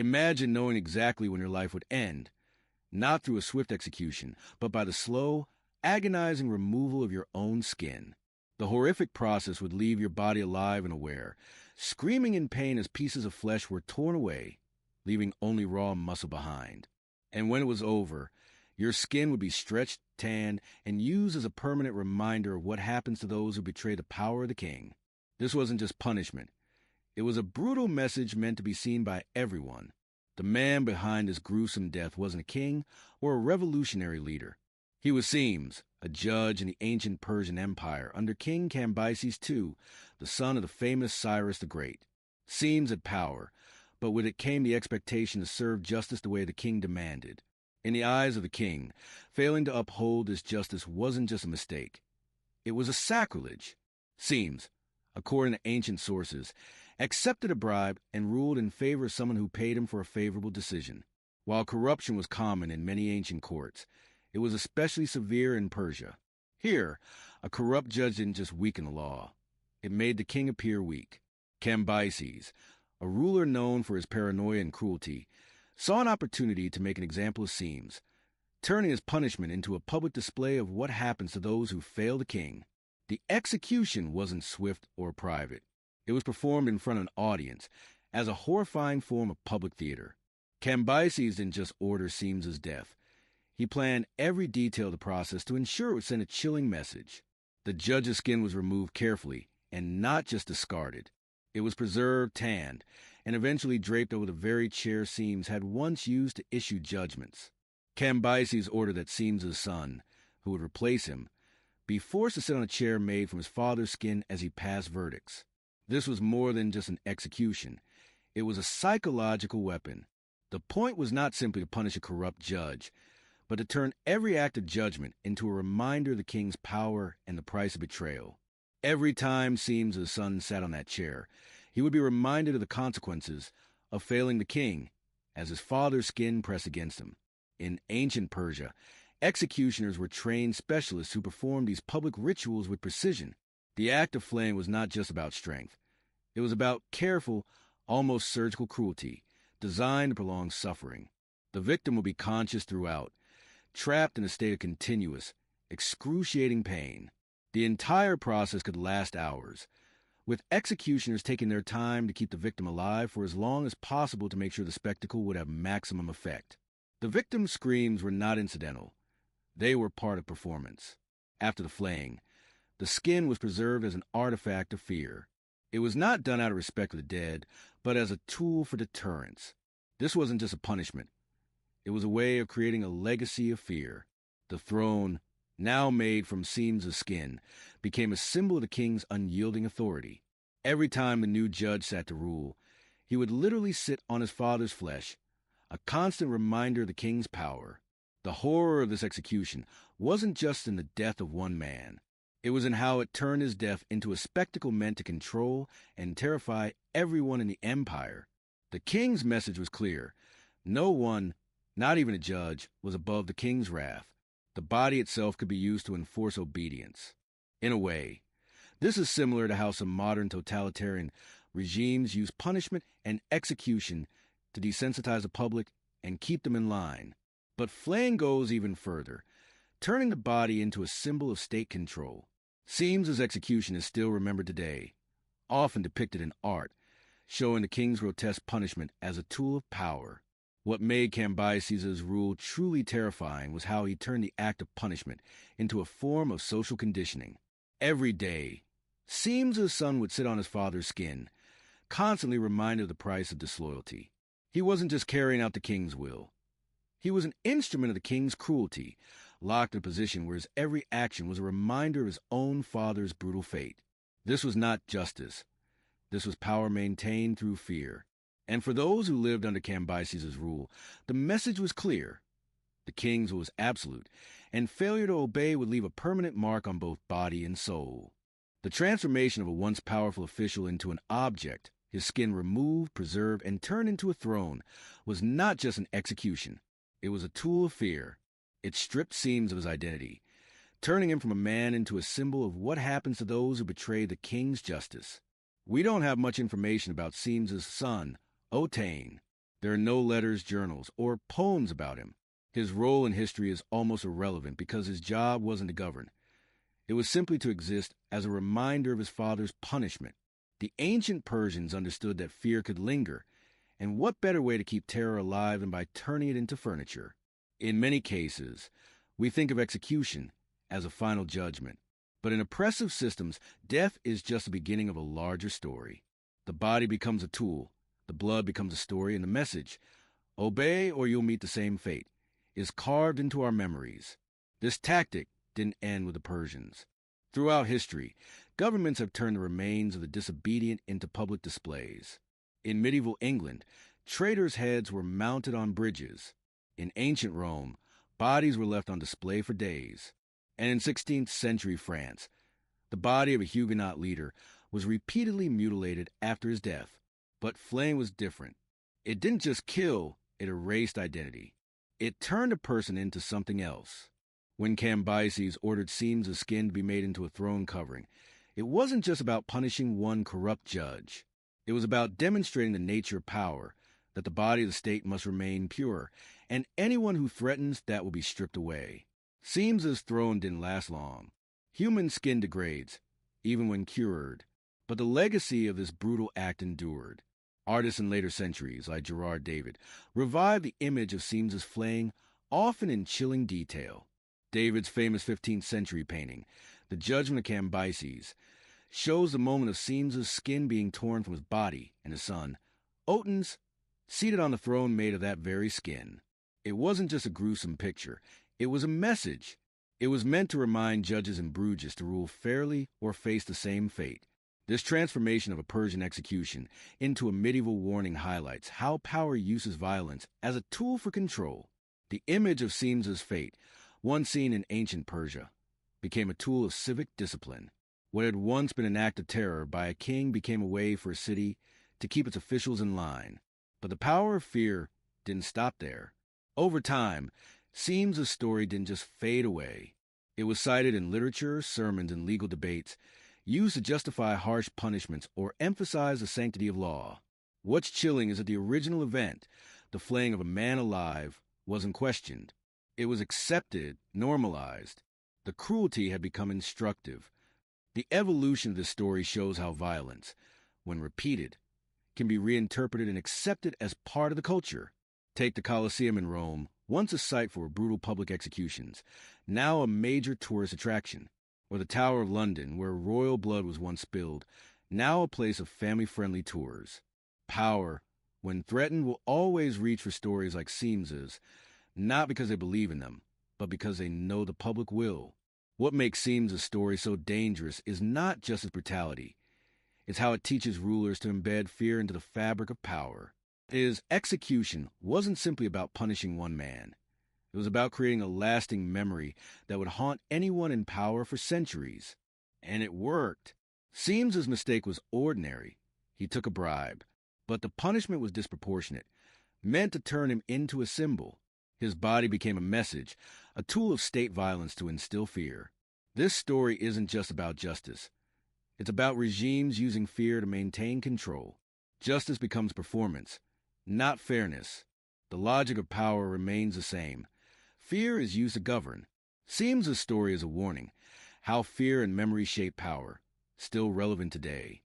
Imagine knowing exactly when your life would end, not through a swift execution, but by the slow, agonizing removal of your own skin. The horrific process would leave your body alive and aware, screaming in pain as pieces of flesh were torn away, leaving only raw muscle behind. And when it was over, your skin would be stretched, tanned, and used as a permanent reminder of what happens to those who betray the power of the king. This wasn't just punishment. It was a brutal message meant to be seen by everyone. The man behind this gruesome death wasn't a king or a revolutionary leader. He was Seames, a judge in the ancient Persian Empire under King Cambyses II, the son of the famous Cyrus the Great. Seames had power, but with it came the expectation to serve justice the way the king demanded. In the eyes of the king, failing to uphold this justice wasn't just a mistake. It was a sacrilege. Seames, according to ancient sources, accepted a bribe and ruled in favor of someone who paid him for a favorable decision. While corruption was common in many ancient courts, it was especially severe in Persia. Here, a corrupt judge didn't just weaken the law. It made the king appear weak. Cambyses, a ruler known for his paranoia and cruelty, saw an opportunity to make an example of Seames, turning his punishment into a public display of what happens to those who fail the king. The execution wasn't swift or private. It was performed in front of an audience as a horrifying form of public theater. Cambyses didn't just order Seames's death. He planned every detail of the process to ensure it would send a chilling message. The judge's skin was removed carefully and not just discarded. It was preserved, tanned, and eventually draped over the very chair Seames had once used to issue judgments. Cambyses ordered that Seames's son, who would replace him, be forced to sit on a chair made from his father's skin as he passed verdicts. This was more than just an execution. It was a psychological weapon. The point was not simply to punish a corrupt judge, but to turn every act of judgment into a reminder of the king's power and the price of betrayal. Every time Seames's son sat on that chair, he would be reminded of the consequences of failing the king as his father's skin pressed against him. In ancient Persia, executioners were trained specialists who performed these public rituals with precision. The act of flaying was not just about strength. It was about careful, almost surgical cruelty, designed to prolong suffering. The victim would be conscious throughout, trapped in a state of continuous, excruciating pain. The entire process could last hours, with executioners taking their time to keep the victim alive for as long as possible to make sure the spectacle would have maximum effect. The victim's screams were not incidental. They were part of performance. After the flaying, the skin was preserved as an artifact of fear. It was not done out of respect for the dead, but as a tool for deterrence. This wasn't just a punishment. It was a way of creating a legacy of fear. The throne, now made from Seames's skin, became a symbol of the king's unyielding authority. Every time the new judge sat to rule, he would literally sit on his father's flesh, a constant reminder of the king's power. The horror of this execution wasn't just in the death of one man. It was in how it turned his death into a spectacle meant to control and terrify everyone in the empire. The king's message was clear. No one, not even a judge, was above the king's wrath. The body itself could be used to enforce obedience. In a way, this is similar to how some modern totalitarian regimes use punishment and execution to desensitize the public and keep them in line. But flaying goes even further, turning the body into a symbol of state control. Seames's execution is still remembered today, often depicted in art, showing the king's grotesque punishment as a tool of power. What made Cambyses' rule truly terrifying was how he turned the act of punishment into a form of social conditioning. Every day, Seames's son would sit on his father's skin, constantly reminded of the price of disloyalty. He wasn't just carrying out the king's will. He was an instrument of the king's cruelty, locked in a position where his every action was a reminder of his own father's brutal fate. This was not justice. This was power maintained through fear. And for those who lived under Cambyses' rule, the message was clear. The king's was absolute, and failure to obey would leave a permanent mark on both body and soul. The transformation of a once powerful official into an object, his skin removed, preserved, and turned into a throne, was not just an execution. It was a tool of fear. It stripped Seames of his identity, turning him from a man into a symbol of what happens to those who betray the king's justice. We don't have much information about Seames's son, Otane. There are no letters, journals, or poems about him. His role in history is almost irrelevant because his job wasn't to govern. It was simply to exist as a reminder of his father's punishment. The ancient Persians understood that fear could linger, and what better way to keep terror alive than by turning it into furniture? In many cases, we think of execution as a final judgment. But in oppressive systems, death is just the beginning of a larger story. The body becomes a tool, the blood becomes a story, and the message, obey or you'll meet the same fate, is carved into our memories. This tactic didn't end with the Persians. Throughout history, governments have turned the remains of the disobedient into public displays. In medieval England, traitors' heads were mounted on bridges. In ancient Rome, bodies were left on display for days. And in 16th century France, the body of a Huguenot leader was repeatedly mutilated after his death. But Flayed was different. It didn't just kill, it erased identity. It turned a person into something else. When Cambyses ordered seams of skin to be made into a throne covering, it wasn't just about punishing one corrupt judge. It was about demonstrating the nature of power, that the body of the state must remain pure, and anyone who threatens that will be stripped away. Seams's throne didn't last long. Human skin degrades, even when cured, but the legacy of this brutal act endured. Artists in later centuries, like Gerard David, revived the image of Seams's flaying, often in chilling detail. David's famous 15th century painting, The Judgment of Cambyses, shows the moment of Seams's skin being torn from his body and his son, Otun's, seated on the throne made of that very skin. It wasn't just a gruesome picture, it was a message. It was meant to remind judges in Bruges to rule fairly or face the same fate. This transformation of a Persian execution into a medieval warning highlights how power uses violence as a tool for control. The image of Seams's fate, once seen in ancient Persia, became a tool of civic discipline. What had once been an act of terror by a king became a way for a city to keep its officials in line. But the power of fear didn't stop there. Over time, Seams's story didn't just fade away. It was cited in literature, sermons, and legal debates, used to justify harsh punishments or emphasize the sanctity of law. What's chilling is that the original event, the flaying of a man alive, wasn't questioned. It was accepted, normalized. The cruelty had become instructive. The evolution of this story shows how violence, when repeated, can be reinterpreted and accepted as part of the culture. Take the Colosseum in Rome, once a site for brutal public executions, now a major tourist attraction. Or the Tower of London, where royal blood was once spilled, now a place of family-friendly tours. Power, when threatened, will always reach for stories like Seams's, not because they believe in them, but because they know the public will. What makes Seams's story so dangerous is not just its brutality. It's how it teaches rulers to embed fear into the fabric of power. His execution wasn't simply about punishing one man. It was about creating a lasting memory that would haunt anyone in power for centuries. And it worked. Seams's mistake was ordinary. He took a bribe. But the punishment was disproportionate, meant to turn him into a symbol. His body became a message, a tool of state violence to instill fear. This story isn't just about justice. It's about regimes using fear to maintain control. Justice becomes performance, not fairness. The logic of power remains the same. Fear is used to govern. Seams's story is a warning, how fear and memory shape power, still relevant today.